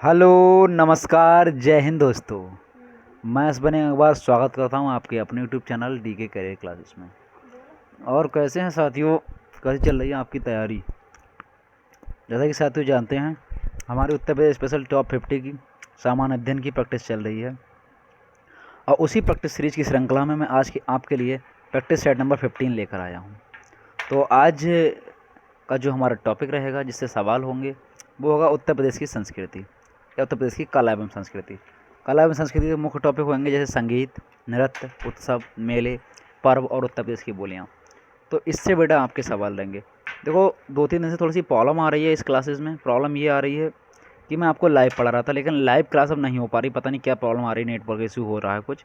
Hello, नमस्कार, जय हिंद दोस्तों। मैं इस बने एक बार स्वागत करता हूं आपके अपने YouTube channel DK career classes में। और कैसे हैं साथियों, कैसे चल रही है आपकी तैयारी? जैसा कि साथियों जानते हैं, हमारे उत्तर प्रदेश स्पेशल टॉप 50 की सामान्य अध्ययन की प्रैक्टिस चल रही है और उसी प्रैक्टिस सीरीज की श्रृंखला में मैं आज की आपके लिए प्रैक्टिस सेट नंबर 15 लेकर आया हूँ। तो आज का जो हमारा टॉपिक रहेगा, जिससे सवाल होंगे, वो होगा उत्तर प्रदेश की संस्कृति या उत्तर प्रदेश की कला एवं संस्कृति। कला एवं संस्कृति के मुख्य टॉपिक होंगे जैसे संगीत, नृत्य, उत्सव, मेले, पर्व और उत्तर प्रदेश की बोलियाँ। तो इससे बेटा आपके सवाल रहेंगे। देखो, 2-3 दिन से थोड़ी सी प्रॉब्लम आ रही है इस क्लासेस में। प्रॉब्लम ये आ रही है कि मैं आपको लाइव पढ़ा रहा था, लेकिन लाइव क्लास अब नहीं हो पा रही। पता नहीं क्या प्रॉब्लम आ रही है, नेटवर्क इशू हो रहा है कुछ,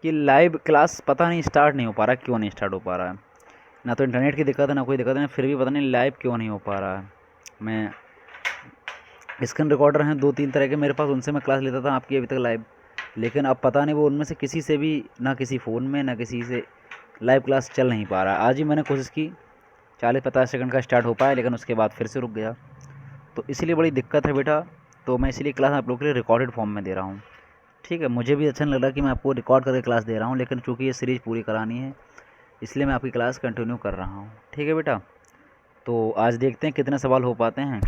कि लाइव क्लास पता नहीं स्टार्ट नहीं हो पा रहा है। क्यों नहीं स्टार्ट हो पा रहा है? ना तो इंटरनेट की दिक्कत है, ना कोई दिक्कत है, फिर भी पता नहीं लाइव क्यों नहीं हो पा रहा है। मैं स्क्रीन रिकॉर्डर हैं 2-3 तरह के मेरे पास, उनसे मैं क्लास लेता था आपकी अभी तक लाइव, लेकिन अब पता नहीं वो उनमें से किसी से भी, ना किसी फ़ोन में ना किसी से लाइव क्लास चल नहीं पा रहा। आज ही मैंने कोशिश की, 40-50 सेकंड का स्टार्ट हो पाया, लेकिन उसके बाद फिर से रुक गया। तो इसीलिए बड़ी दिक्कत है बेटा। तो मैं इसीलिए क्लास आप लोगों के लिए रिकॉर्डेड फॉर्म में दे रहा हूँ। ठीक है, मुझे भी अच्छा नहीं लग रहा कि मैं आपको रिकॉर्ड करके क्लास दे रहा हूँ, लेकिन चूँकि ये सीरीज़ पूरी करानी है, इसलिए मैं आपकी क्लास कंटिन्यू कर रहा हूँ। ठीक है बेटा, तो आज देखते हैं कितने सवाल हो पाते हैं।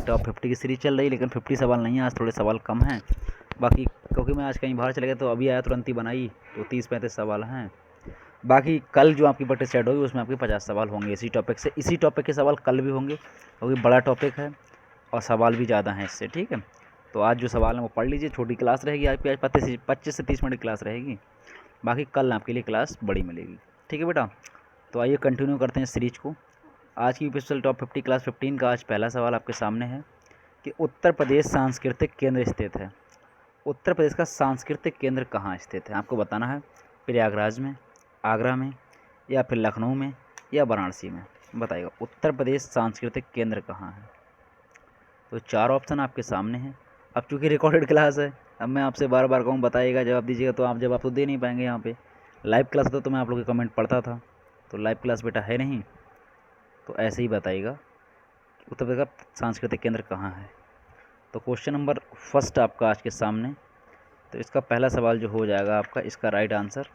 टॉप 50 की सीरीज़ चल रही है, लेकिन 50 सवाल नहीं है, आज थोड़े सवाल कम हैं। बाकी क्योंकि मैं आज कहीं बाहर चले गया, तो अभी आया तुरंत ही बनाई, तो 30-35 सवाल हैं। बाकी कल जो आपकी प्रैक्टिस सेट होगी उसमें आपके 50 सवाल होंगे इसी टॉपिक से। इसी टॉपिक के सवाल कल भी होंगे, क्योंकि बड़ा टॉपिक है और सवाल भी ज़्यादा हैं इससे। ठीक है, तो आज जो सवाल हैं वो पढ़ लीजिए। छोटी क्लास रहेगी आपकी, आज 25 से 30 मिनट की क्लास रहेगी। बाकी कल आपके लिए क्लास बड़ी मिलेगी। ठीक है बेटा, तो आइए कंटिन्यू करते हैं सीरीज को। आज की स्पेशल टॉप 50 क्लास 15 का आज पहला सवाल आपके सामने है कि उत्तर प्रदेश सांस्कृतिक केंद्र स्थित है। उत्तर प्रदेश का सांस्कृतिक केंद्र कहाँ स्थित है? आपको बताना है। प्रयागराज में, आगरा में, या फिर लखनऊ में, या वाराणसी में। बताइएगा, उत्तर प्रदेश सांस्कृतिक केंद्र कहाँ है? तो 4 ऑप्शन आपके सामने हैं। अब चूँकि रिकॉर्डेड क्लास है, अब मैं आपसे बार बार कहूँ बताइएगा, जवाब दीजिएगा, तो आप जवाब तो दे नहीं पाएंगे। यहाँ पे लाइव क्लास होता तो मैं आप लोग के कमेंट पढ़ता था, तो लाइव क्लास बेटा है नहीं, तो ऐसे ही बताइएगा उत्तर प्रदेश का सांस्कृतिक केंद्र कहाँ है। तो क्वेश्चन नंबर फर्स्ट आपका आज के सामने। तो इसका पहला सवाल जो हो जाएगा आपका, इसका राइट आंसर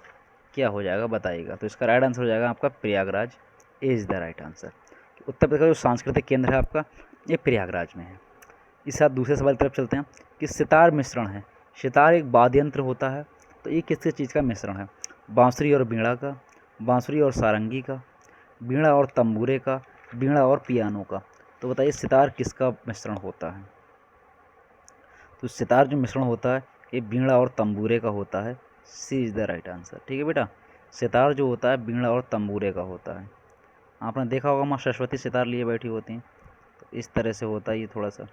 क्या हो जाएगा बताइएगा। तो इसका राइट आंसर हो जाएगा आपका Prayagraj is the right answer. Uttar Pradesh का जो सांस्कृतिक केंद्र है आपका, ये प्रयागराज में है। इस साथ दूसरे सवाल की तरफ चलते हैं कि सितार मिश्रण है। सितार एक वाद्य यंत्र होता है, तो ये किस किस चीज़ का मिश्रण है? बांसुरी और बीड़ा का, बांसुरी और सारंगी का, बीड़ा और तंबूरे का, बीड़ा और पियानो का। तो बताइए सितार किसका मिश्रण होता है? तो सितार जो मिश्रण होता है, ये बीड़ा और तंबूरे का होता है। सी इज़ द राइट आंसर। ठीक है बेटा, सितार जो होता है बीड़ा और तंबूरे का होता है। आपने देखा होगा माँ सरस्वती सितार लिए बैठी होती हैं, तो इस तरह से होता है ये, थोड़ा सा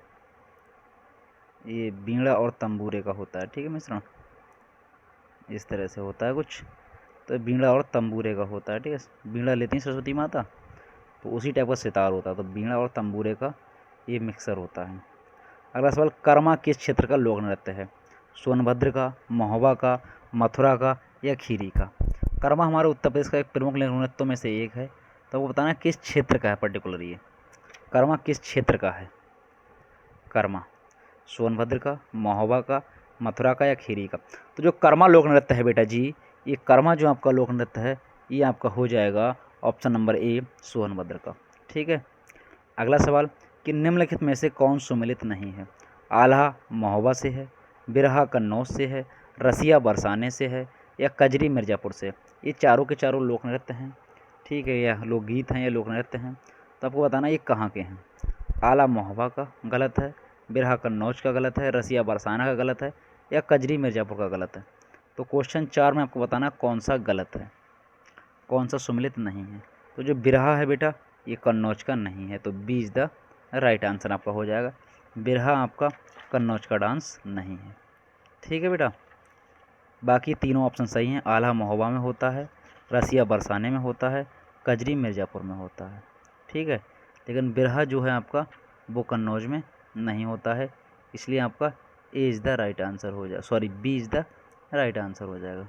ये बीड़ा और तंबूरे का होता है। ठीक है, मिश्रण इस तरह से होता है कुछ, तो बीड़ा और तंबूरे का होता है। ठीक है, बीड़ा लेती हैं सरस्वती माता, तो उसी टाइप का सितार होता है, तो बीड़ा और तंबूरे का ये मिक्सर होता है। अगला सवाल, कर्मा किस क्षेत्र का लोक नृत्य है? सोनभद्र का, महोबा का, मथुरा का, या खीरी का? कर्मा हमारे उत्तर प्रदेश का एक प्रमुख लोक नृत्यों में से एक है, तो वो बताना किस क्षेत्र का है पर्टिकुलर ये। कर्मा किस क्षेत्र का है? कर्मा सोनभद्र का, महोबा का, मथुरा का, या खीरी का? तो जो कर्मा लोक नृत्य है बेटा जी, ये कर्मा जो आपका लोक नृत्य है, ये आपका हो जाएगा ऑप्शन नंबर ए, सोनभद्र का। ठीक है, अगला सवाल कि निम्नलिखित में से कौन सुमेलित नहीं है? आल्हा महोबा से है, बिरहा कन्नौज से है, रसिया बरसाने से है, या कजरी मिर्ज़ापुर से? ये चारों के चारों लोक नृत्य हैं। ठीक है, या लोकगीत हैं या लोक नृत्य हैं, तो आपको बताना ये कहाँ के हैं। आला महोबा का गलत है, बिरहा कन्नौज का गलत है, रसिया बरसाना का गलत है, या कजरी मिर्ज़ापुर का गलत है। तो क्वेश्चन 4 में आपको बताना कौन सा गलत है, कौन सा सुमेलित नहीं है। तो जो बिरहा है बेटा, ये कन्नौज का नहीं है, तो B is the right answer आपका हो जाएगा। बिरहा आपका कन्नौज का डांस नहीं है। ठीक है बेटा, बाकी तीनों ऑप्शन सही हैं। आल्हा महोबा में होता है, रसिया बरसाने में होता है, कजरी मिर्ज़ापुर में होता है। ठीक है, लेकिन बिरहा जो है आपका, वो कन्नौज में नहीं होता है, इसलिए आपका A is the right answer हो जाएगा, sorry B is the right answer हो जाएगा।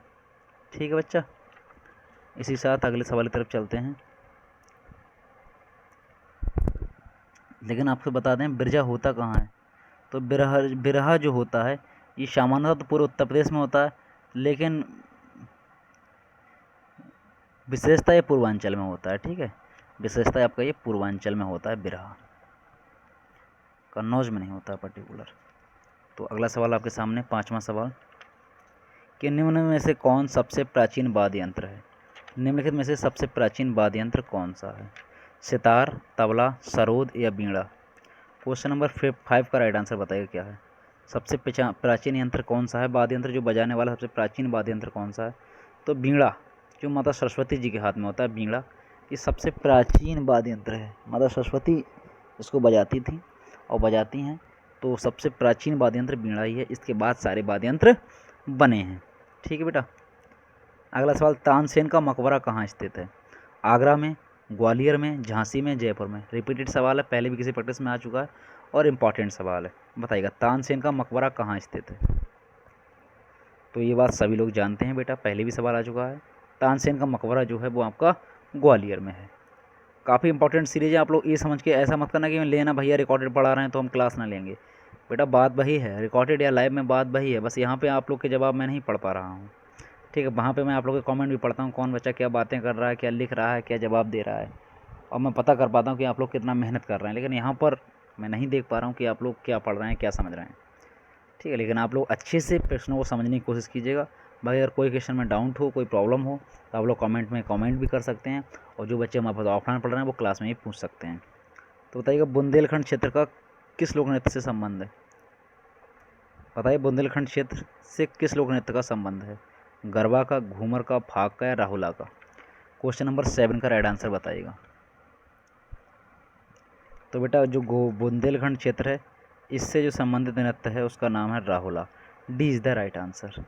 ठीक है बच्चा, इसी साथ अगले सवाल की तरफ चलते हैं। लेकिन आपको बता दें बिरजा होता कहाँ है? तो बिरहा बिरहा जो होता है ये सामान्यतः तो पूरे उत्तर प्रदेश में होता है, लेकिन विशेषता ये पूर्वांचल में होता है। ठीक है, विशेषता आपका ये पूर्वांचल में होता है बिरहा, कन्नौज में नहीं होता पर्टिकुलर। तो अगला सवाल आपके सामने, 5वां सवाल, कि निम्न में से कौन सबसे प्राचीन वाद्य यंत्र है? निम्नलिखित में से सबसे प्राचीन वाद्य यंत्र कौन सा है? सितार, तबला, सरोद या बीड़ा? क्वेश्चन नंबर 5 का राइट आंसर बताइए क्या है। सबसे प्राचीन यंत्र कौन सा है, वाद्य यंत्र जो बजाने वाला सबसे प्राचीन वाद्य यंत्र कौन सा है? तो बीड़ा, जो माता सरस्वती जी के हाथ में होता है बीड़ा, ये सबसे प्राचीन वाद्य यंत्र है। माता सरस्वती इसको बजाती थी और बजाती हैं, तो सबसे प्राचीन वाद्य यंत्र बीड़ा ही है। इसके बाद सारे वाद्य यंत्र बने हैं। ठीक है बेटा। अगला सवाल, तानसेन का मकबरा कहाँ स्थित है? आगरा में, ग्वालियर में, झांसी में, जयपुर में? रिपीटेड सवाल है, पहले भी किसी प्रैक्टिस में आ चुका है और इम्पॉर्टेंट सवाल है। बताइएगा तानसेन का मकबरा कहाँ स्थित है? तो ये बात सभी लोग जानते हैं बेटा, पहले भी सवाल आ चुका है। तानसेन का मकबरा जो है वो आपका ग्वालियर में है। काफ़ी इंपॉर्टेंट सीरीज है, आप लोग ये समझ के ऐसा मत करना कि लेना भैया रिकॉर्डेड पढ़ा रहे हैं तो हम क्लास ना लेंगे। बेटा बात वही है, रिकॉर्डेड या लाइव में बात वही है, बस यहाँ पे आप लोग के जवाब मैं नहीं पढ़ पा रहा हूँ। ठीक है, वहाँ पे मैं आप लोग के कमेंट भी पढ़ता हूँ, कौन बच्चा क्या बातें कर रहा है, क्या लिख रहा है, क्या जवाब दे रहा है, और मैं पता कर पाता हूँ कि आप लोग कितना मेहनत कर रहे हैं। लेकिन यहाँ पर मैं नहीं देख पा रहा हूँ कि आप लोग क्या पढ़ रहे हैं, क्या समझ रहे हैं। ठीक है, लेकिन आप लोग अच्छे से प्रश्नों को समझने की कोशिश कीजिएगा। भाई अगर कोई क्वेश्चन में डाउट हो, कोई प्रॉब्लम हो, तो आप लोग कमेंट में कमेंट भी कर सकते हैं, और जो बच्चे हमारे पास ऑफलाइन पढ़ रहे हैं वो क्लास में ही पूछ सकते हैं। तो बताइएगा बुंदेलखंड क्षेत्र का किस लोक नृत्य से संबंध है? बताइए बुंदेलखंड क्षेत्र से किस लोक नृत्य का संबंध है? गरबा का, घूमर का, फाग का या राहुला का? क्वेश्चन नंबर 7 का राइट आंसर बताइएगा। तो बेटा जो बुंदेलखंड क्षेत्र है इससे जो संबंधित नृत्य है उसका नाम है Rahula. D is the right answer.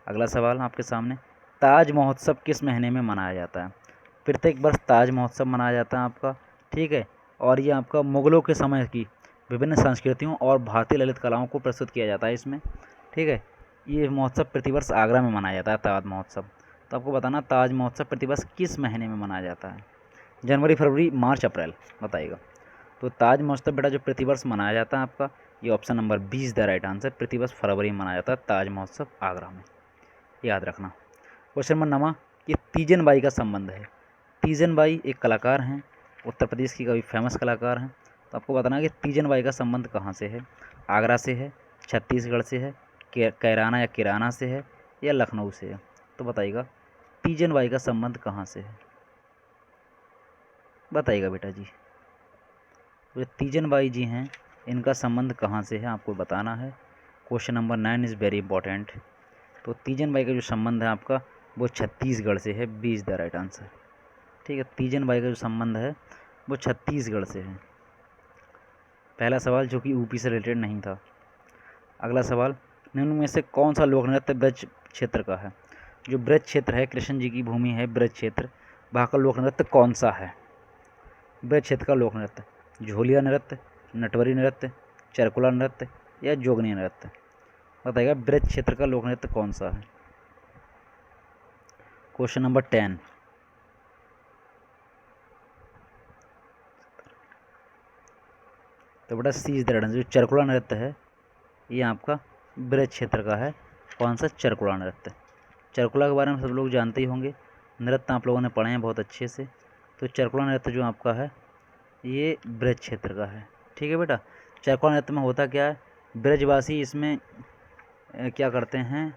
अगला सवाल आपके सामने, ताज महोत्सव किस महीने में मनाया जाता है? प्रत्येक वर्ष ताज महोत्सव मनाया जाता है आपका। ठीक है, और ये आपका मुग़लों के समय की विभिन्न संस्कृतियों और भारतीय ललित कलाओं को प्रस्तुत किया जाता है इसमें। ठीक है, ये महोत्सव प्रतिवर्ष आगरा में मनाया जाता है, ताज महोत्सव। तो आपको बताना ताज महोत्सव प्रतिवर्ष किस महीने में मनाया जाता है? जनवरी, फरवरी, मार्च, अप्रैल? बताइएगा। तो ताज महोत्सव बेटा जो प्रतिवर्ष मनाया जाता है आपका, ये option number 20 the right answer. प्रतिवर्ष फरवरी में मनाया जाता है ताज महोत्सव आगरा में, याद रखना। क्वेश्चन नंबर 9 कि तीजन बाई का संबंध है? तीजन बाई एक कलाकार हैं, उत्तर प्रदेश की काफ़ी फेमस कलाकार हैं। तो आपको बताना कि तीजन बाई का संबंध कहाँ से है? आगरा से है, छत्तीसगढ़ से है, कैराना या किराना से है, या लखनऊ से है? तो बताइएगा तीजन बाई का संबंध कहाँ से है? बताइएगा बेटा जी। तो तीजन बाई जी हैं, इनका संबंध कहाँ से है आपको बताना है। Question number 9 is very important. तो तीजन बाई का जो संबंध है आपका वो छत्तीसगढ़ से है। B is the right answer. ठीक है, तीजन बाई का जो संबंध है वो छत्तीसगढ़ से है। पहला सवाल जो कि यूपी से रिलेटेड नहीं था। अगला सवाल, निम्न में से कौन सा लोक नृत्य ब्रज क्षेत्र का है? जो ब्रज क्षेत्र है, कृष्ण जी की भूमि है ब्रज क्षेत्र, वहाँ का लोक नृत्य कौन सा है? ब्रज क्षेत्र का लोक नृत्य, झोलिया नृत्य, नटवरी नृत्य, चरकुला नृत्य या जोगनी नृत्य? बताइएगा ब्रज क्षेत्र का लोक नृत्य कौन सा है? Question number 10। तो बेटा सी इज द राइट आंसर। जो चरकुला नृत्य है ये आपका ब्रज क्षेत्र का है। कौन सा? चरकुला नृत्य। चरकुला के बारे में सब लोग जानते ही होंगे, नृत्य आप लोगों ने पढ़े हैं बहुत अच्छे से। तो चरकुला नृत्य जो आपका है ये ब्रज क्षेत्र का है। ठीक है बेटा, चरकुला नृत्य में होता क्या है, ब्रजवासी इसमें क्या करते हैं,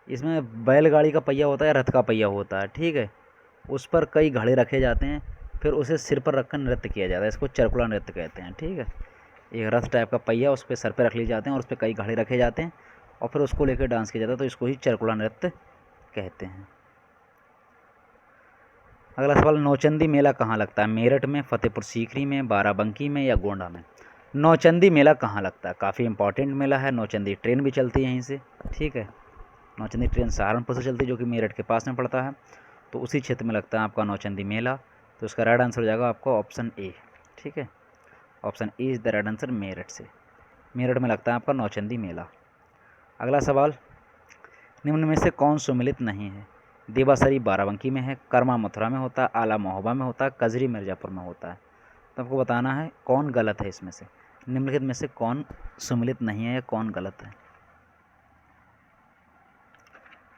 इसमें बैलगाड़ी का पहिया होता है, रथ का पहिया होता है। ठीक है, उस पर कई घड़े रखे जाते हैं, फिर उसे सिर पर रखकर नृत्य किया जाता है। इसको चरकुला नृत्य कहते हैं। ठीक है, एक रथ टाइप का पहिया उस पर सर पर रख लिए जाते हैं और उस पर कई घड़े रखे जाते हैं और फिर उसको लेकर डांस किया जाता है, तो इसको ही चरकुला नृत्य कहते हैं। अगला सवाल, नौचंदी मेला कहाँ लगता है? मेरठ में, फतेहपुर सीकरी में, बाराबंकी में या गोंडा में? नौचंदी मेला कहाँ लगता है? काफ़ी इंपॉर्टेंट मेला है। नौचंदी ट्रेन भी चलती है यहीं से। ठीक है, नौचंदी ट्रेन सहारनपुर से चलती है जो कि मेरठ के पास में पड़ता है, तो उसी क्षेत्र में लगता है आपका नौचंदी मेला। तो इसका राइट आंसर हो जाएगा आपका ऑप्शन ए। ठीक है, option A is the right answer. Meerut से, मेरठ में लगता है आपका नौचंदी मेला। अगला सवाल, निम्न में से कौन सुमिलित नहीं है? देवासरी बाराबंकी में है, कर्मा मथुरा में होता है, आला महोबा में होता है, कजरी मिर्ज़ापुर में होता है। तो आपको बताना है कौन गलत है इसमें से, निम्नलिखित में से कौन सम्मिलित नहीं है या कौन गलत है।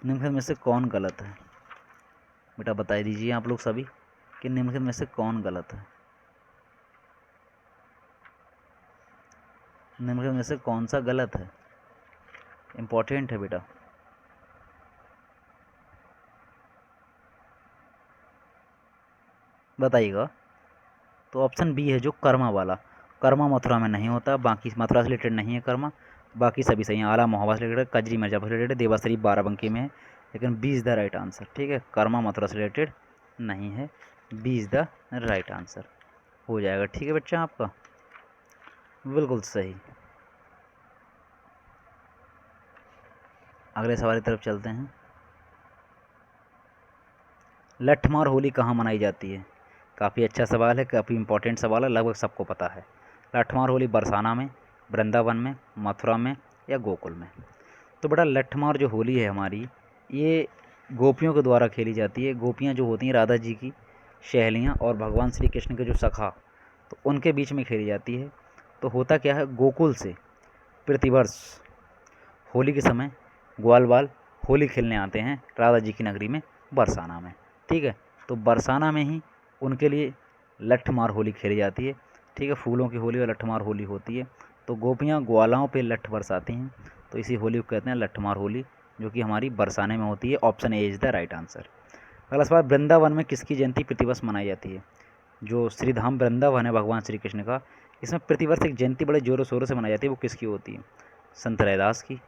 निम्नलिखित में से कौन गलत है बेटा, बता दीजिए आप लोग सभी कि निम्नलिखित में से कौन गलत है। निम्नलिखित में से कौन सा गलत है, इम्पोर्टेंट है बेटा। बताइएगा। तो ऑप्शन बी है जो कर्मा वाला, कर्मा मथुरा में नहीं होता, बाकी मथुरा से रिलेटेड नहीं है कर्मा, बाकी सभी सही हैं। आला महोबा से रिलेटेड, कजरी मिर्ज़ापुर से रिलेटेड, देवासरी बाराबंकी में है, लेकिन B is the right answer. ठीक है, कर्मा मथुरा से रिलेटेड नहीं है, B is the right answer हो जाएगा। ठीक है बच्चा, आपका बिल्कुल सही। अगले सवाल की तरफ चलते हैं। लठमार होली कहाँ मनाई जाती है? काफ़ी अच्छा सवाल है, काफ़ी इंपॉर्टेंट सवाल है, लगभग सबको पता है। लठमार होली बरसाना में, वृंदावन में, मथुरा में या गोकुल में? तो बेटा लठमार जो होली है हमारी, ये गोपियों के द्वारा खेली जाती है। गोपियाँ जो होती हैं राधा जी की सहेलियाँ और भगवान श्री कृष्ण के जो सखा, तो उनके बीच में खेली जाती है। तो होता क्या है, गोकुल से प्रतिवर्ष होली के समय ग्वाल बाल होली खेलने आते हैं राधा जी की नगरी में बरसाना में। ठीक है, तो बरसाना में ही उनके लिए लठमार होली खेली जाती है। ठीक है, फूलों की होली और लठमार होली होती है। तो गोपियाँ ग्वालाओं पे लठ बरसाती हैं, तो इसी होली को कहते हैं लठमार होली, जो कि हमारी बरसाने में होती है। Option A is the right answer. अगला सवाल, वृंदावन में किसकी जयंती प्रतिवर्ष मनाई जाती है? जो श्रीधाम वृंदावन है भगवान श्री कृष्ण का, इसमें प्रतिवर्ष एक जयंती बड़े जोरों शोरों से मनाई जाती है। वो किसकी होती है? संत रैदास की,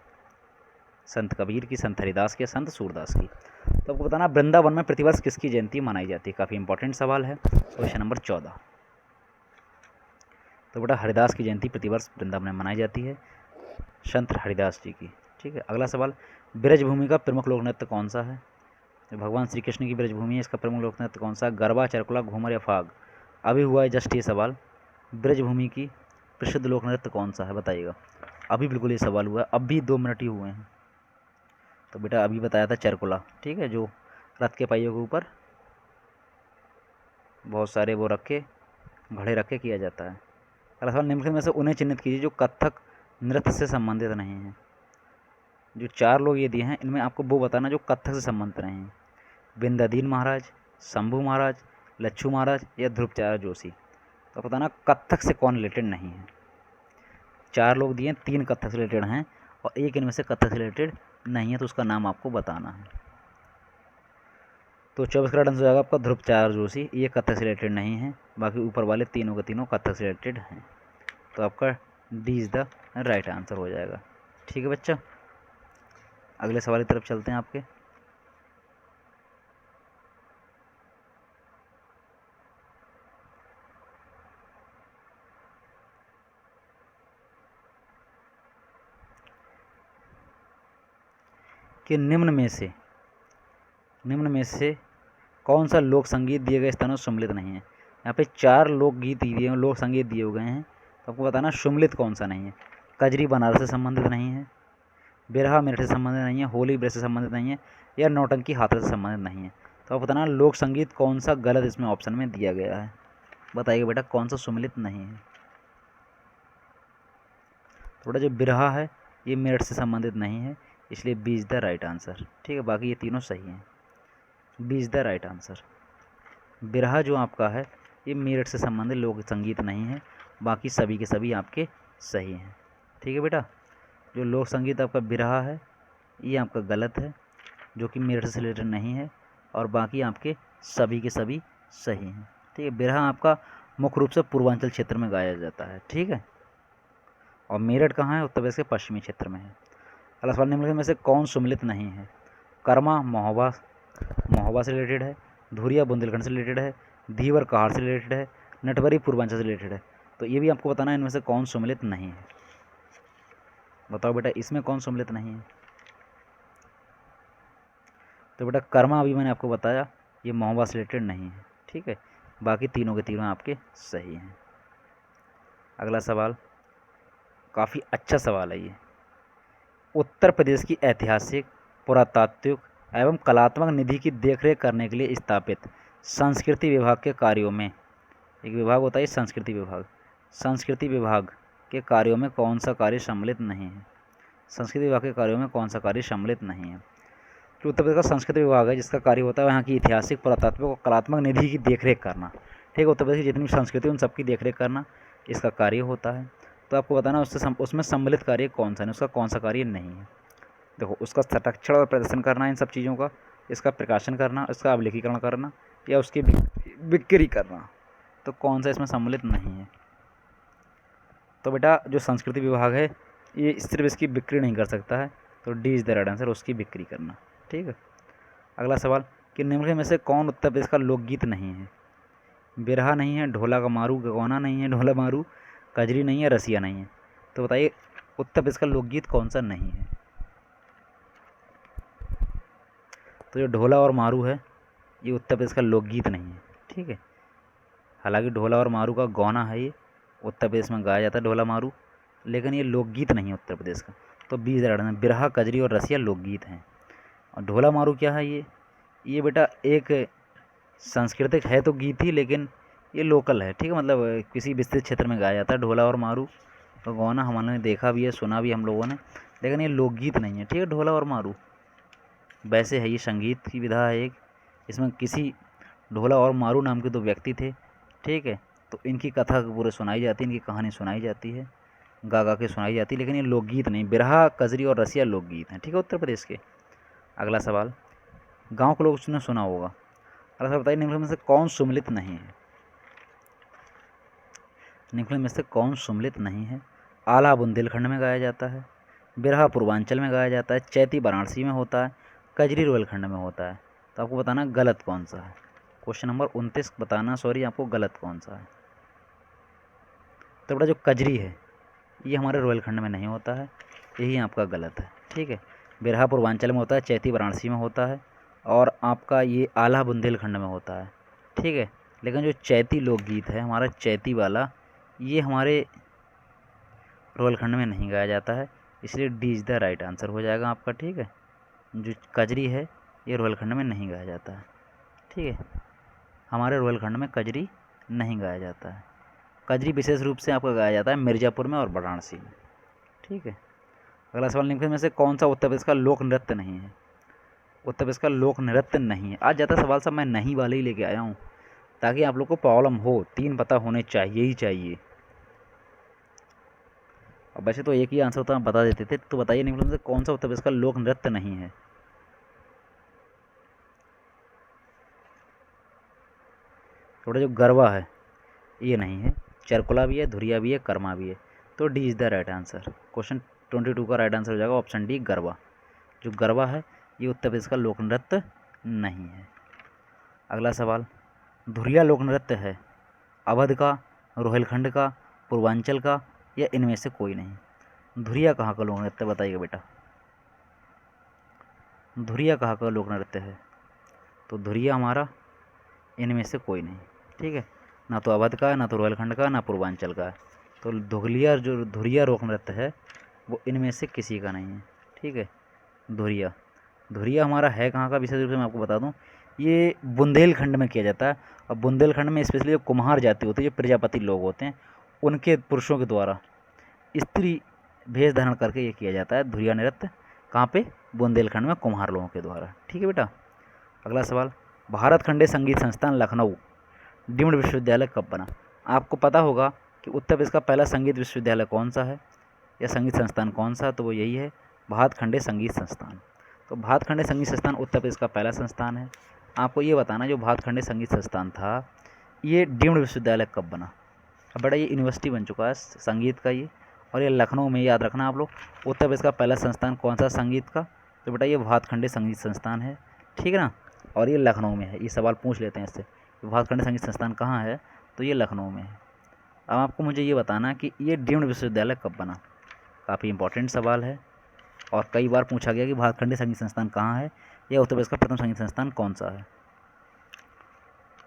संत कबीर की, संत हरिदास की या संत सूरदास की? तो आपको बताना वृंदावन में प्रतिवर्ष किसकी जयंती मनाई जाती है। काफ़ी इंपॉर्टेंट सवाल है। Question number 14। तो बेटा हरिदास की जयंती प्रतिवर्ष वृंदावन में मनाई जाती है, संत हरिदास जी की। ठीक है, अगला सवाल, ब्रजभूमि का प्रमुख लोक नृत्य कौन सा है? जो भगवान श्री कृष्ण की ब्रजभूमि है, इसका प्रमुख लोक नृत्य कौन सा? गरबा, चरकुला, घूमर या फाग? अभी हुआ है जस्ट ये सवाल, ब्रजभूमि की प्रसिद्ध लोक नृत्य कौन सा है, बताइएगा। अभी बिल्कुल ये सवाल हुआ है, अभी 2 मिनट ही हुए हैं। तो बेटा अभी बताया था चरकुला। ठीक है, जो रथ के पहियों के ऊपर बहुत सारे वो रख के, घड़े रख के किया जाता है। अगला सवाल, निम्नलिखित में से उन्हें चिन्हित कीजिए जो कथक नृत्य से संबंधित नहीं हैं। जो 4 लोग ये दिए हैं, इनमें आपको वो बताना जो कथक से संबंधित नहीं हैं। बिंदादीन महाराज, शंभू महाराज, लच्छू महाराज या ध्रुवचार्य जोशी? तो बताना कथक से कौन रिलेटेड नहीं है। 4 लोग दिए, 3 कथक से रिलेटेड हैं और एक इनमें से कथक से रिलेटेड नहीं है, तो उसका नाम आपको बताना है। तो 24 का आंसर हो जाएगा आपका ध्रुवचार्य जोशी, ये कथक से रिलेटेड नहीं है, बाकी ऊपर वाले तीनों के तीनों कथक से रिलेटेड हैं। तो आपका D is the right answer हो जाएगा। ठीक है बच्चा, अगले सवाल की तरफ चलते हैं आपके। कि निम्न में से कौन सा लोक संगीत दिए गए स्थानों सम्मिलित नहीं है? यहाँ पे 4 लोकगीत दिए हैं, लोक संगीत दिए हुए हैं, तो आपको बताना सम्मिलित कौन सा नहीं है। कजरी बनारस से संबंधित नहीं है, बिरहा मेरठ से संबंधित नहीं है, होली ब्रज से संबंधित नहीं है या नौटंकी हाथरस से संबंधित नहीं है। तो आप बताना लोक संगीत कौन सा गलत इसमें ऑप्शन में दिया गया है। बताइए बेटा कौन सा सम्मिलित नहीं है। थोड़ा जो बिरहा है ये मेरठ से संबंधित नहीं है, इसलिए B is the right answer. ठीक है, बाकी ये तीनों सही हैं, B is the right answer. Birha जो आपका है ये मेरठ से संबंधित लोक संगीत नहीं है, बाकी सभी के सभी आपके सही हैं। ठीक है बेटा, जो लोक संगीत आपका बिरहा है ये आपका गलत है, जो कि मेरठ से रिलेटेड नहीं है, और बाकी आपके सभी के सभी सही हैं। ठीक है, बिरहा आपका मुख्य रूप से पूर्वांचल क्षेत्र में गाया जाता है। ठीक है, और मेरठ कहाँ है? उत्तर प्रदेश के पश्चिमी क्षेत्र में है। अगला सवाल, निम्नलिखित में से कौन सम्मिलित नहीं है? कर्मा महोबा से रिलेटेड है, धुरिया बुंदेलखंड से रिलेटेड है, धीवर कहार से रिलेटेड है, नटवरी पूर्वांचल से रिलेटेड है। तो ये भी आपको बताना है इनमें से कौन सम्मिलित नहीं है। बताओ बेटा इसमें कौन सम्मिलित नहीं है। तो बेटा कर्मा अभी मैंने आपको बताया ये महोबा से रिलेटेड नहीं है। ठीक है, बाकी तीनों के तीनों आपके सही हैं। अगला सवाल काफ़ी अच्छा सवाल है ये। उत्तर प्रदेश की ऐतिहासिक, पुरातात्विक एवं कलात्मक निधि की देखरेख करने के लिए स्थापित संस्कृति विभाग के कार्यों में, एक विभाग होता है संस्कृति विभाग, संस्कृति विभाग के कार्यों में कौन सा कार्य सम्मिलित नहीं है? संस्कृति विभाग के कार्यों में कौन सा कार्य सम्मिलित नहीं है? जो उत्तर प्रदेश का संस्कृति विभाग है, जिसका कार्य होता है वहाँ की ऐतिहासिक, पुरातात्विक और कलात्मक निधि की देखरेख करना। ठीक है, उत्तर प्रदेश की जितनी भी संस्कृति उन सबकी देखरेख करना इसका कार्य होता है। तो आपको बताना उसमें सम्मिलित कार्य कौन सा है, उसका कौन सा कार्य नहीं है। देखो, उसका संरक्षण और प्रदर्शन करना इन सब चीज़ों का, इसका प्रकाशन करना, इसका अभिलेखीकरण करना या उसकी बिक्री करना, तो कौन सा इसमें सम्मिलित नहीं है? तो बेटा जो संस्कृति विभाग है ये सिर्फ इसकी बिक्री नहीं कर सकता है, तो D is the right answer, उसकी बिक्री करना। ठीक है, अगला सवाल कि निम्नलिखित में से कौन उत्तर प्रदेश का लोकगीत नहीं है? बिरहा नहीं है, ढोला का मारू गगौना नहीं है, ढोला मारू, कजरी नहीं है, रसिया नहीं है। तो बताइए उत्तर प्रदेश का लोकगीत कौन सा नहीं है? तो जो ढोला और मारू है ये उत्तर प्रदेश का लोकगीत नहीं है। ठीक है, हालांकि ढोला और मारू का गौना है, ये उत्तर प्रदेश में गाया जाता है ढोला मारू, लेकिन ये लोकगीत नहीं है उत्तर प्रदेश का। तो 20 बिरहा, कजरी और रसिया लोकगीत हैं। और ढोला मारू क्या है? ये बेटा एक सांस्कृतिक है तो गीत ही, लेकिन ये लोकल है। ठीक है, मतलब किसी विस्तृत क्षेत्र में गाया जाता है ढोला और मारू तो गौना हमने देखा भी है, सुना भी हम लोगों ने, लेकिन ये लोकगीत नहीं है। ठीक है, ढोला और मारू वैसे है, ये संगीत की विधा है एक, इसमें किसी ढोला और मारू नाम के दो व्यक्ति थे। ठीक है, तो इनकी कथा पूरे सुनाई जाती है, इनकी कहानी सुनाई जाती है, गा गा के सुनाई जाती है, लेकिन ये लोकगीत नहीं। बिरहा, कजरी और रसिया लोकगीत हैं। ठीक है, उत्तर प्रदेश के। अगला सवाल, गाँव के लोग उसने सुना होगा। अगला सवाल बताइए निम्नलिखित में से कौन सुमिलित नहीं है? निम्नलिखित में से कौन सुमिलित नहीं है? आला बुंदेलखंड में गाया जाता है, बिरहा पूर्वांचल में गाया जाता है, चैती वाराणसी में होता है, कजरी रोहिलखंड में होता है। तो आपको बताना गलत कौन सा है। क्वेश्चन नंबर 29 बताना, सॉरी, आपको गलत कौन सा है। तो बेटा जो कजरी है ये हमारे रोहिलखंड में नहीं होता है, यही आपका गलत है। ठीक है, बिरहा पूर्वांचल में होता है, चैती वाराणसी में होता है, और आपका ये आला बुंदेलखंड में होता है। ठीक है, लेकिन जो चैती लोकगीत है हमारा चैती वाला, ये हमारे रोहिलखंड में नहीं गाया जाता है, इसलिए D is the right answer हो जाएगा आपका। ठीक है, जो कजरी है ये रोहिलखंड में नहीं गाया जाता है। ठीक है, हमारे रोहिलखंड में कजरी नहीं गाया जाता है। कजरी विशेष रूप से आपका गाया जाता है मिर्ज़ापुर में और वाराणसी में। ठीक है, अगला सवाल, निम्नलिखित में से कौन सा उत्तर प्रदेश का लोक नृत्य नहीं है? उत्तर प्रदेश का लोक नृत्य नहीं है। आज ज़्यादा सवाल सब मैं नहीं वाले ही लेके आया हूँ, ताकि आप लोग को प्रॉब्लम हो, 3 पता होने चाहिए ही चाहिए। अब वैसे तो एक ही आंसर होता, बता देते थे। तो बताइए निम्नलिखित में से कौन सा उत्तर प्रदेश का लोक नृत्य नहीं है? थोड़ा जो गरबा है ये नहीं है, चरकुला भी है, धुरिया भी है, कर्मा भी है। तो D is the right answer. Question 22 का राइट आंसर हो जाएगा ऑप्शन डी, गरबा। जो गरबा है ये उत्तर प्रदेश का लोक नृत्य नहीं है। अगला सवाल, धुरिया लोक नृत्य है अवध का, रोहिलखंड का, पूर्वांचल का, या इनमें से कोई नहीं? धुरिया कहाँ का लोक नृत्य बताइएगा बेटा, धुरिया कहाँ का लोक नृत्य है? तो धुरिया हमारा इनमें से कोई नहीं। ठीक है, ना तो अवध का, ना तो रोहिलखंड का, ना पूर्वांचल का है। तो धुरिया लोक नृत्य है वो इनमें से किसी का नहीं है। ठीक है, धुरिया हमारा है कहाँ का? विशेष रूप से मैं आपको बता दूं, ये बुंदेलखंड में किया जाता है। और बुंदेलखंड में स्पेशली जो कुम्हार जाति होती है, जो प्रजापति लोग होते हैं, उनके पुरुषों के द्वारा स्त्री भेष धारण करके ये किया जाता है धुरिया नृत्य। कहाँ पे? बुंदेलखंड में कुम्हार लोगों के द्वारा। ठीक है बेटा, अगला सवाल, भारत खंडे संगीत संस्थान लखनऊ डीम्ड विश्वविद्यालय कब बना? आपको पता होगा कि उत्तर प्रदेश का पहला संगीत विश्वविद्यालय कौन सा है या संगीत संस्थान कौन सा, तो वो यही है भारत खंडे संगीत संस्थान। तो भारत खंडे संगीत संस्थान उत्तर प्रदेश का पहला संस्थान है। आपको ये बताना जो भारत खंडे संगीत संस्थान था ये डीम्ड विश्वविद्यालय कब बना? अब बेटा ये यूनिवर्सिटी बन चुका है संगीत का ये, और ये लखनऊ में, याद रखना आप लोग। उत्तर प्रदेश का पहला संस्थान कौन सा संगीत का? तो बेटा ये भारत खंडे संगीत संस्थान है। ठीक है ना, और ये लखनऊ में है। ये सवाल पूछ लेते हैं इससे, भारत खंडे संगीत संस्थान कहाँ है? तो ये लखनऊ में है। अब आपको मुझे ये बताना कि ये डीम्ड विश्वविद्यालय कब बना। काफ़ी इंपॉर्टेंट सवाल है और कई बार पूछा गया कि भारत खंडे संगीत संस्थान कहाँ है या उत्तर प्रदेश का प्रथम संगीत संस्थान कौन सा है।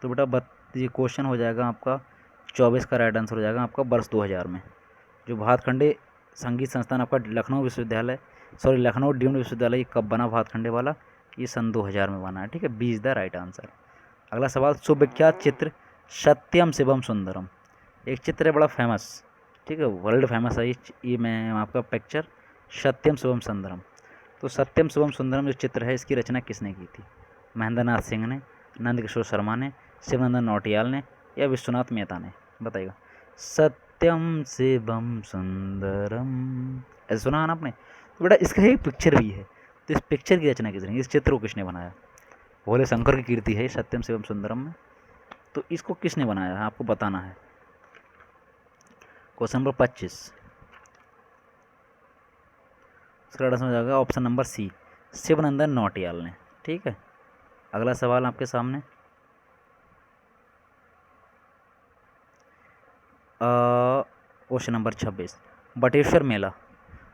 तो बेटा ये क्वेश्चन हो जाएगा आपका 24 का राइट आंसर हो जाएगा आपका वर्ष 2000 में। जो भारत खंडे संगीत संस्थान आपका लखनऊ डीम्ड विश्वविद्यालय कब बना भारत खंडे वाला? ये सन 2000 में बना है, ठीक है। B is the right answer. अगला सवाल, सुविख्यात चित्र सत्यम शिवम सुंदरम। एक चित्र है बड़ा फेमस, ठीक है, वर्ल्ड फेमस है ये मैं आपका पिक्चर सत्यम शिवम सुंदरम। तो सत्यम शिवम सुंदरम जो चित्र है इसकी रचना किसने की थी? महेंद्र नाथ सिंह ने, नंद किशोर शर्मा ने, शिवनंदन नौटियाल ने या विश्वनाथ मेहता ने? बताइएगा। सत्यम शिवम सुंदरम, ऐसा सुना है ना आपने? तो बेटा इसका एक पिक्चर भी है, तो इस पिक्चर की रचना किसने, इस चित्र को किसने बनाया? भोले शंकर की कीर्ति है सत्यम शिवम सुंदरम में, तो इसको किसने बनाया है आपको बताना है। क्वेश्चन नंबर 25, इसका आंसर हो जाएगा option number C, Shivanandan Nautiyal ने, ठीक है। अगला सवाल आपके सामने, क्वेश्चन नंबर 26, बटेश्वर मेला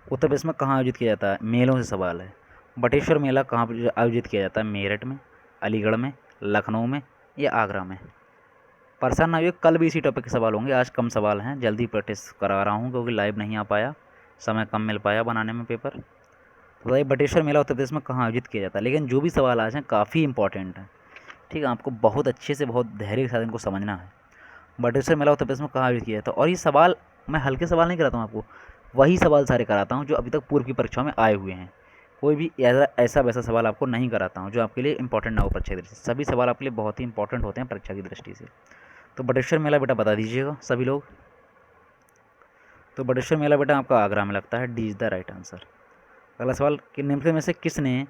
उत्तर प्रदेश में कहाँ आयोजित किया जाता है? मेलों से सवाल है। बटेश्वर मेला कहाँ पर आयोजित किया जाता है? मेरठ में, अलीगढ़ में, लखनऊ में या आगरा में? परेशान ना होइए, कल भी इसी टॉपिक के सवाल होंगे, आज कम सवाल हैं, जल्दी प्रैक्टिस करा रहा हूँ क्योंकि लाइव नहीं आ पाया, समय कम मिल पाया बनाने में पेपर। तो बताइए बटेश्वर मेला उत्तर प्रदेश में कहाँ आयोजित किया जाता है? लेकिन जो भी सवाल आज हैं काफ़ी इंपॉर्टेंट हैं, ठीक है, आपको बहुत अच्छे से बहुत धैर्य के साथ इनको समझना है। बटेश्वर मेला उत्तर प्रदेश में कहाँ आयोजित किया जाता है? और ये सवाल मैं हल्के सवाल नहीं कराता हूँ आपको, वही सवाल सारे कराता हूँ जो अभी तक पूर्व की परीक्षाओं में आए हुए हैं। कोई भी ऐसा वैसा सवाल आपको नहीं कराता हूँ जो आपके लिए इंपॉर्टेंट ना हो परीक्षा की दृष्टि से। सभी सवाल आपके लिए बहुत ही इंपॉर्टेंट होते हैं परीक्षा की दृष्टि से। तो बटेश्वर मेला बेटा बता दीजिएगा सभी लोग। तो बटेश्वर मेला बेटा आपका आगरा में लगता है, D is the right answer. अगला सवाल कि निम्न में से किसने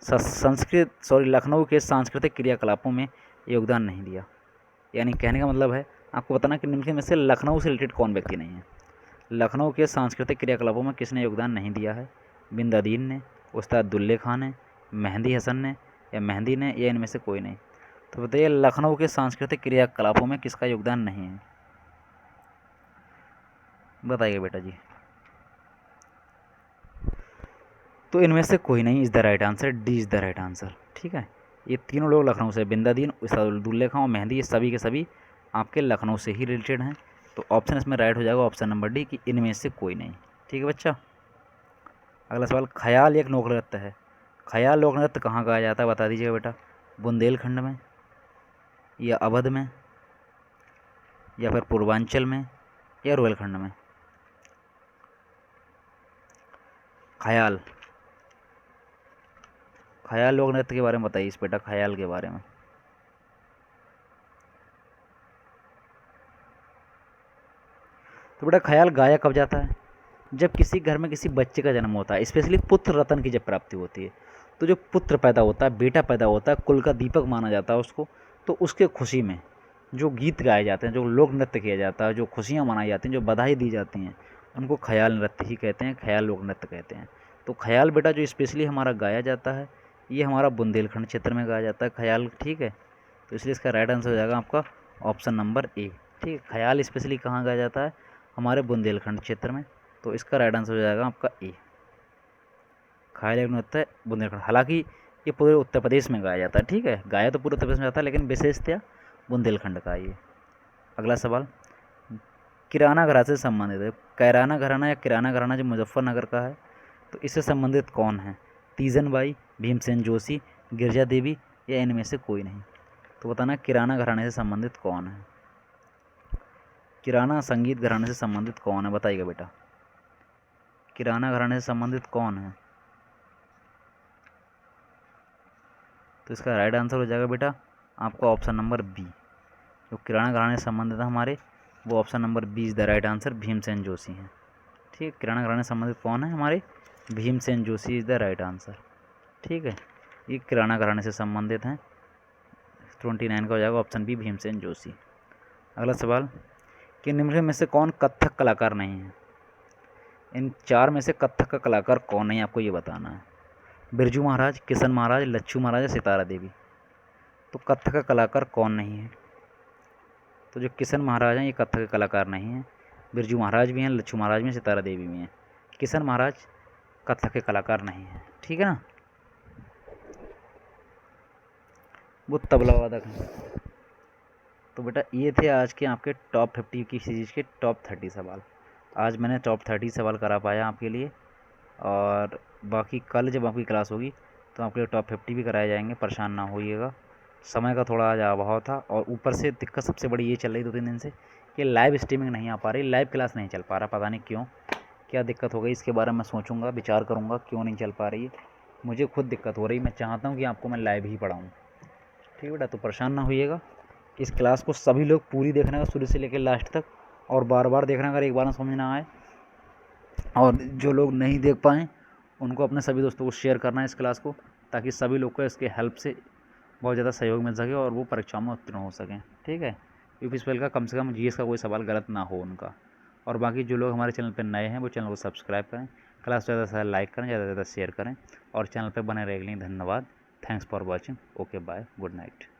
लखनऊ के सांस्कृतिक क्रियाकलापों में योगदान नहीं दिया? यानी कहने का मतलब है आपको बताना कि निम्न में से लखनऊ से रिलेटेड कौन व्यक्ति नहीं है। लखनऊ के सांस्कृतिक क्रियाकलापों में किसने योगदान नहीं दिया है? बिंदादीन ने, उस्ताद दुल्ले खां ने, मेहंदी हसन ने या मेहंदी ने या इनमें से कोई नहीं? तो बताइए लखनऊ के सांस्कृतिक क्रियाकलापों में किसका योगदान नहीं है? बताइए बेटा जी। तो इनमें से कोई नहीं, is the right answer, D is the right answer, ठीक है। ये तीनों लोग लखनऊ से, बिंदादीन, उस्ताद दुल्ले खां और मेहंदी, ये सभी के सभी आपके लखनऊ से ही रिलेटेड हैं। तो ऑप्शन इसमें राइट हो जाएगा ऑप्शन नंबर डी कि इनमें से कोई नहीं, ठीक है बच्चा। अगला सवाल, ख्याल एक लोक नृत्य है, ख्याल लोक नृत्य कहाँ गाया जाता है बता दीजिएगा बेटा। बुंदेलखंड में या अवध में या फिर पूर्वांचल में या रोहिलखंड में? ख्याल, ख्याल लोक नृत्य के बारे में बताइए इस बेटा, ख्याल के बारे में। तो बेटा ख्याल गाया कब जाता है? जब किसी घर में किसी बच्चे का जन्म होता है, स्पेशली पुत्र रत्न की जब प्राप्ति होती है, तो जो पुत्र पैदा होता है, बेटा पैदा होता है, कुल का दीपक माना जाता है उसको, तो उसके खुशी में जो गीत गाए जाते हैं, जो लोक नृत्य किया जाता है, जो खुशियाँ मनाई जाती हैं, जो बधाई दी जाती हैं, उनको ख्याल नृत्य ही कहते हैं, ख्याल लोक नृत्य कहते हैं। तो ख्याल बेटा जो स्पेशली हमारा गाया जाता है, ये हमारा बुंदेलखंड क्षेत्र में गाया जाता है ख्याल, ठीक है। तो इसलिए इसका राइट आंसर हो जाएगा आपका ऑप्शन नंबर ए, ठीक है। ख्याल स्पेशली कहाँ गाया जाता है? हमारे बुंदेलखंड क्षेत्र में। तो इसका राइट आंसर हो जाएगा आपका ए, ख्याल एक नृत्य बुंदेलखंड। हालांकि ये पूरे उत्तर प्रदेश में गाया जाता है, ठीक है, गाया तो पूरे उत्तर प्रदेश में जाता है लेकिन विशेषतया बुंदेलखंड का ये। अगला सवाल, किराना घराना से संबंधित है, किराना घराना या किराना घराना जो मुजफ्फरनगर का है, तो इससे संबंधित कौन है? तीजन बाई, भीमसेन जोशी, गिरजा देवी या इनमें से कोई नहीं? तो बताना किराना घराने से संबंधित कौन है, किराना संगीत घराने से संबंधित कौन है, बताइएगा बेटा। किराना घराने से संबंधित कौन है? तो इसका राइट आंसर हो जाएगा बेटा आपका ऑप्शन नंबर बी, जो किराना घराने से संबंधित है हमारे, वो option number B is the right answer, Bhimsen Joshi हैं, ठीक है। किराना घराने से संबंधित कौन है हमारे? Bhimsen Joshi is the right answer, ठीक है। ये किराना घराने से संबंधित हैं, 29 का हो जाएगा ऑप्शन बी, भीमसेन जोशी। अगला सवाल कि निम्न में से कौन कथक कलाकार नहीं है? इन चार में से कथक का कलाकार कौन नहीं, आपको ये बताना है। बिरजू महाराज, किशन महाराज, लच्छू महाराज या सितारा देवी? तो कथक का कलाकार कौन नहीं है? तो जो किशन महाराज हैं ये कथक के कलाकार नहीं हैं। बिरजू महाराज भी हैं, लच्छू महाराज भी हैं, सितारा देवी भी हैं। किशन महाराज कथक के कलाकार नहीं हैं, ठीक है ना, वो तबला वादक हैं। तो बेटा ये थे आज के आपके टॉप 50 की सीरीज़ के टॉप 30 सवाल। आज मैंने टॉप 30 सवाल करा पाया आपके लिए, और बाकी कल जब आपकी क्लास होगी तो आपके टॉप 50 भी कराए जाएंगे, परेशान ना होइएगा। समय का थोड़ा आज अभाव था, और ऊपर से दिक्कत सबसे बड़ी ये चल रही 2-3 दिन से कि लाइव स्ट्रीमिंग नहीं आ पा रही, लाइव क्लास नहीं चल पा रहा, पता नहीं क्यों, क्या दिक्कत हो गई। इसके बारे में मैं सोचूंगा, विचार करूंगा क्यों नहीं चल पा रही है। मुझे खुद दिक्कत हो रही, मैं चाहता हूँ कि आपको मैं लाइव ही पढ़ाऊँ। ठीक है बेटा, तो परेशान ना होइएगा। इस क्लास को सभी लोग पूरी देखने का, शुरू से लेकर लास्ट तक, और बार बार देखना, अगर एक बार में समझ ना आए, और जो लोग नहीं देख पाएँ उनको अपने सभी दोस्तों को शेयर करना है इस क्लास को, ताकि सभी लोग को इसके हेल्प से बहुत ज़्यादा सहयोग मिल सके और वो परीक्षाओं में उत्तीर्ण हो सकें। ठीक है, यूपीएससीएल का कम से कम जीएस का कोई सवाल गलत ना हो उनका। और बाकी जो लोग हमारे चैनल पर नए हैं वो चैनल को सब्सक्राइब करें, क्लास ज़्यादा से ज़्यादा लाइक करें, ज़्यादा से ज़्यादा शेयर करें, और चैनल पर बने रहने के लिए धन्यवाद। Thanks for watching. Okay bye, good night.